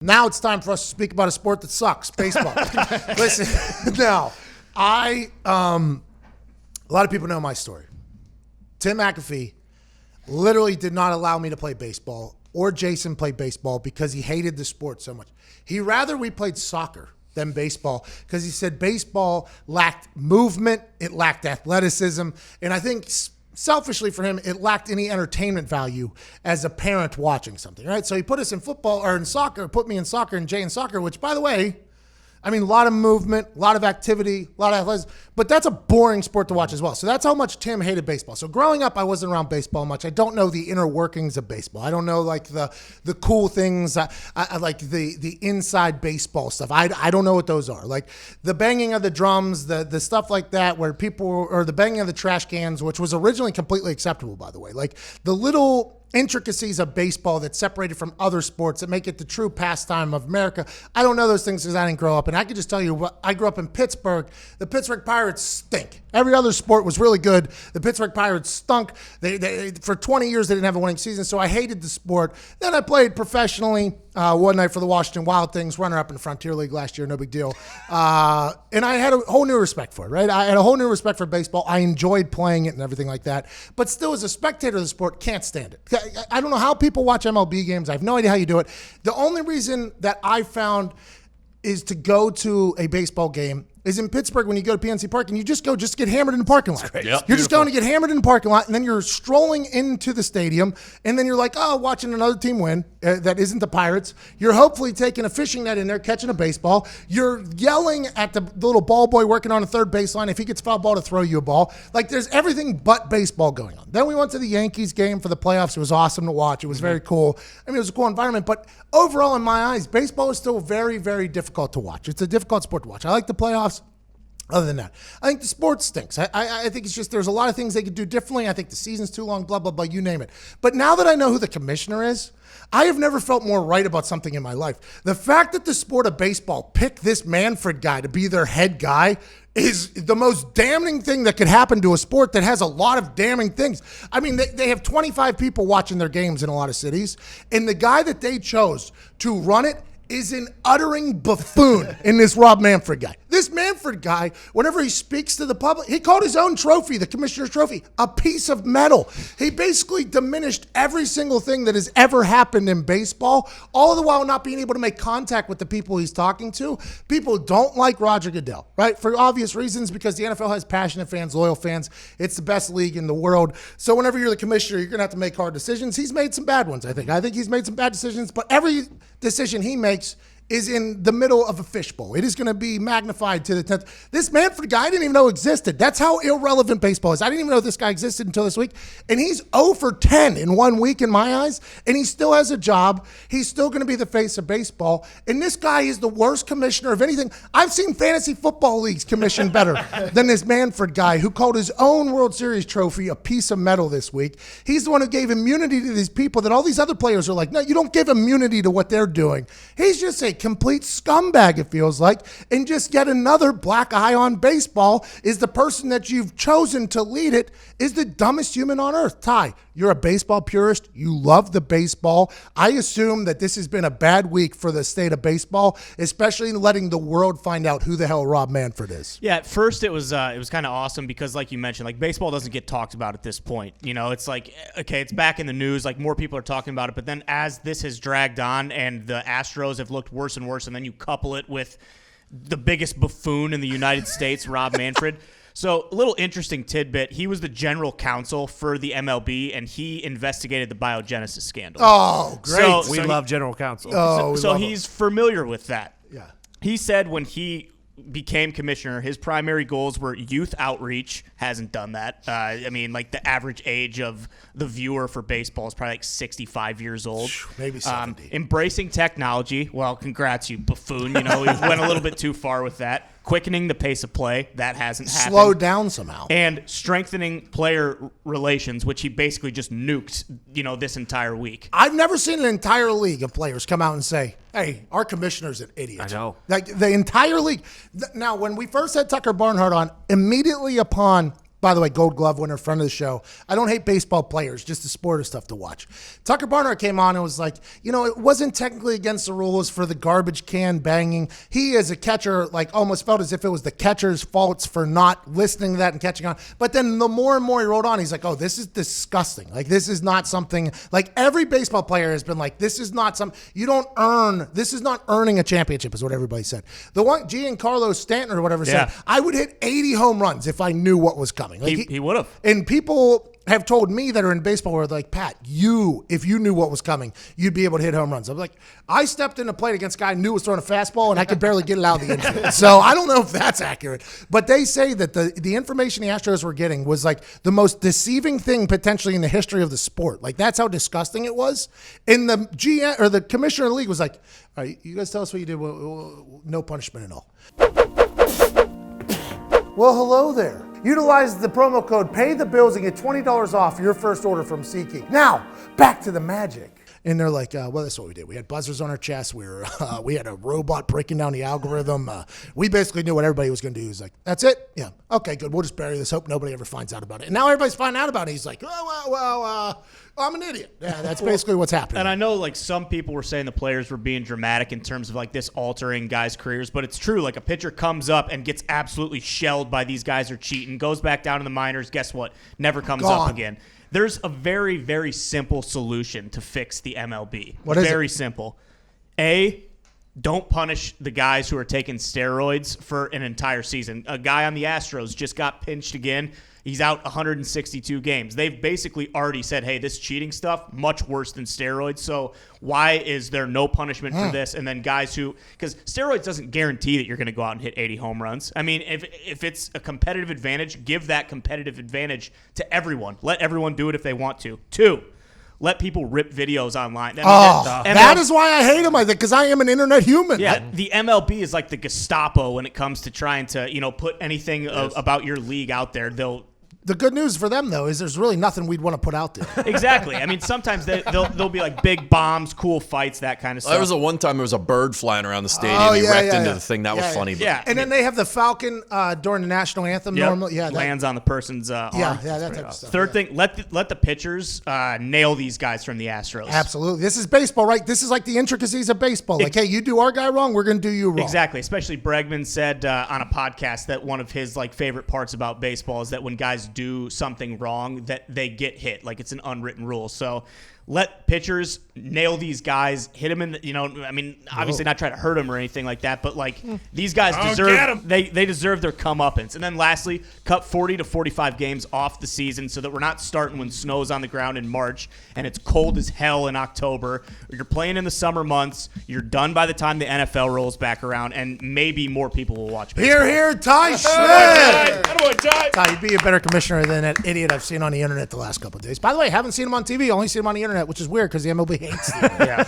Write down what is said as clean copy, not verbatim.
Now it's time for us to speak about a sport that sucks, baseball. Listen, now, a lot of people know my story. Tim McAfee literally did not allow me to play baseball or Jason play baseball because he hated the sport so much. He rather we played soccer than baseball because he said baseball lacked movement, it lacked athleticism, and I think selfishly for him, it lacked any entertainment value as a parent watching something, right? So he put us in football or in soccer, put me in soccer and Jay in soccer, which, by the way, I mean, a lot of movement, a lot of activity, a lot of athleticism, but that's a boring sport to watch as well. So that's how much Tim hated baseball. So growing up, I wasn't around baseball much. I don't know the inner workings of baseball. I don't know like the cool things. I like the inside baseball stuff. I don't know what those are. Like the banging of the drums, the stuff like that, where people or the banging of the trash cans, which was originally completely acceptable, by the way. Like the little intricacies of baseball that separated from other sports that make it the true pastime of America. I don't know those things because I didn't grow up. And I can just tell you, I grew up in Pittsburgh. The Pittsburgh Pirates stink. Every other sport was really good. The Pittsburgh Pirates stunk. They for 20 years, they didn't have a winning season, so I hated the sport. Then I played professionally one night for the Washington Wild Things, runner-up in the Frontier League last year, no big deal. And I had a whole new respect for it, right? I had a whole new respect for baseball. I enjoyed playing it and everything like that. But still, as a spectator of the sport, can't stand it. I don't know how people watch MLB games. I have no idea how you do it. The only reason that I found is to go to a baseball game is in Pittsburgh when you go to PNC Park and you just get hammered in the parking lot. Yep. You're just going to get hammered in the parking lot and then you're strolling into the stadium and then you're like, oh, watching another team win that isn't the Pirates. You're hopefully taking a fishing net in there, catching a baseball. You're yelling at the little ball boy working on the third baseline if he gets foul ball to throw you a ball. Like there's everything but baseball going on. Then we went to the Yankees game for the playoffs. It was awesome to watch. It was very cool. I mean, it was a cool environment. But overall, in my eyes, baseball is still very, very difficult to watch. It's a difficult sport to watch. I like the playoffs. Other than that, I think the sport stinks. I think it's just there's a lot of things they could do differently. I think the season's too long, blah, blah, blah, you name it. But now that I know who the commissioner is, I have never felt more right about something in my life. The fact that the sport of baseball picked this Manfred guy to be their head guy is the most damning thing that could happen to a sport that has a lot of damning things. I mean, they have 25 people watching their games in a lot of cities, and the guy that they chose to run it is an uttering buffoon in this Rob Manfred guy. This Manfred guy, whenever he speaks to the public, he called his own trophy, the commissioner's trophy, a piece of metal. He basically diminished every single thing that has ever happened in baseball, all the while not being able to make contact with the people he's talking to. People don't like Roger Goodell, right? For obvious reasons, because the NFL has passionate fans, loyal fans. It's the best league in the world. So whenever you're the commissioner, you're going to have to make hard decisions. He's made some bad ones, I think. I think he's made some bad decisions, but every decision he makes is in the middle of a fishbowl. It is going to be magnified to the 10th. This Manfred guy I didn't even know existed. That's how irrelevant baseball is. I didn't even know this guy existed until this week. And he's 0 for 10 in 1 week in my eyes. And he still has a job. He's still going to be the face of baseball. And this guy is the worst commissioner of anything. I've seen fantasy football leagues commission better than this Manfred guy who called his own World Series trophy a piece of metal this week. He's the one who gave immunity to these people that all these other players are like, no, you don't give immunity to what they're doing. He's just a complete scumbag, it feels like, and just yet another black eye on baseball is the person that you've chosen to lead it is the dumbest human on earth. Ty, you're a baseball purist. You love the baseball. I assume that this has been a bad week for the state of baseball, especially in letting the world find out who the hell Rob Manfred is. Yeah, at first it was kind of awesome because, like you mentioned, like baseball doesn't get talked about at this point. You know, it's like, okay, it's back in the news, like more people are talking about it, but then as this has dragged on and the Astros have looked worse and worse, and then you couple it with the biggest buffoon in the United States, Rob Manfred. So a little interesting tidbit, he was the general counsel for the MLB, and he investigated the biogenesis scandal. Oh, great. We love general counsel. So he's familiar with that. Yeah. He said when he became commissioner, his primary goals were youth outreach. Hasn't done that. I mean, like the average age of the viewer for baseball is probably like 65 years old. Maybe 70. Embracing technology. Well, congrats, you buffoon. You know, he went a little bit too far with that. Quickening the pace of play. That hasn't happened. Slowed down somehow. And strengthening player relations, which he basically just nuked, you know, this entire week. I've never seen an entire league of players come out and say, hey, our commissioner's an idiot. I know. Like the entire league. Now, when we first had Tucker Barnhart on, immediately upon By the way, Gold Glove winner, friend of the show. I don't hate baseball players, just the sport of stuff to watch. Tucker Barnhart came on and was like, it wasn't technically against the rules for the garbage can banging. He, as a catcher, almost felt as if it was the catcher's faults for not listening to that and catching on. But then the more and more he wrote on, he's like, oh, this is disgusting. This is not something, every baseball player has been like, this is not this is not earning a championship, is what everybody said. The one, Giancarlo Stanton or whatever said, I would hit 80 home runs if I knew what was coming. He would have. And people have told me that are in baseball where they're like, Pat, if you knew what was coming, you'd be able to hit home runs. I'm like, I stepped into plate against a guy who knew was throwing a fastball, and I could barely get it out of the infield. So I don't know if that's accurate. But they say that the information the Astros were getting was the most deceiving thing potentially in the history of the sport. That's how disgusting it was. And the GM or the commissioner of the league was like, all right, you guys tell us what you did. No punishment at all. Well, hello there. Utilize the promo code PAYTHEBILLS and get $20 off your first order from SeatGeek. Now, back to the magic. And they're like, well, that's what we did. We had buzzers on our chest. We had a robot breaking down the algorithm. We basically knew what everybody was going to do. He's like, that's it? Yeah. Okay, good. We'll just bury this. Hope nobody ever finds out about it. And now everybody's finding out about it. He's like, I'm an idiot. Yeah, that's basically what's happening. And I know some people were saying the players were being dramatic in terms of this altering guys' careers, but it's true. A pitcher comes up and gets absolutely shelled by these guys are cheating, goes back down to the minors. Guess what? Never comes up again. There's a very, very simple solution to fix the MLB. What is it? Very simple. A, don't punish the guys who are taking steroids for an entire season. A guy on the Astros just got pinched again. He's out 162 games. They've basically already said, hey, this cheating stuff, much worse than steroids. So why is there no punishment for this? And then guys because steroids doesn't guarantee that you're going to go out and hit 80 home runs. I mean, if it's a competitive advantage, give that competitive advantage to everyone. Let everyone do it if they want to. 2, let people rip videos online. That is why I hate them. Because I am an internet human. Yeah, the MLB is like the Gestapo when it comes to trying to, put anything about your league out there. The good news for them, though, is there's really nothing we'd want to put out there. Exactly. I mean, sometimes they'll be big bombs, cool fights, that kind of stuff. There was one time there was a bird flying around the stadium. He wrecked into the thing. That was funny. Yeah. And then they have the Falcon during the national anthem. Normally, lands on the person's arm. Yeah, that type of stuff. Third thing, let the pitchers nail these guys from the Astros. Absolutely. This is baseball, right? This is the intricacies of baseball. Hey, you do our guy wrong, we're going to do you wrong. Exactly. Especially Bregman said on a podcast that one of his favorite parts about baseball is that when guys do something wrong, that they get hit. It's an unwritten rule. So let pitchers nail these guys, hit them in the, obviously not try to hurt them or anything like that, but these guys deserve, they deserve their comeuppance. And then lastly, cut 40 to 45 games off the season so that we're not starting when snow's on the ground in March and it's cold as hell in October. You're playing in the summer months. You're done by the time the NFL rolls back around, and maybe more people will watch baseball. Here, Ty Schmidt. Ty, you'd be a better commissioner than that idiot I've seen on the internet the last couple of days. By the way, haven't seen him on TV, only seen him on the internet, which is weird because the MLB hates the internet.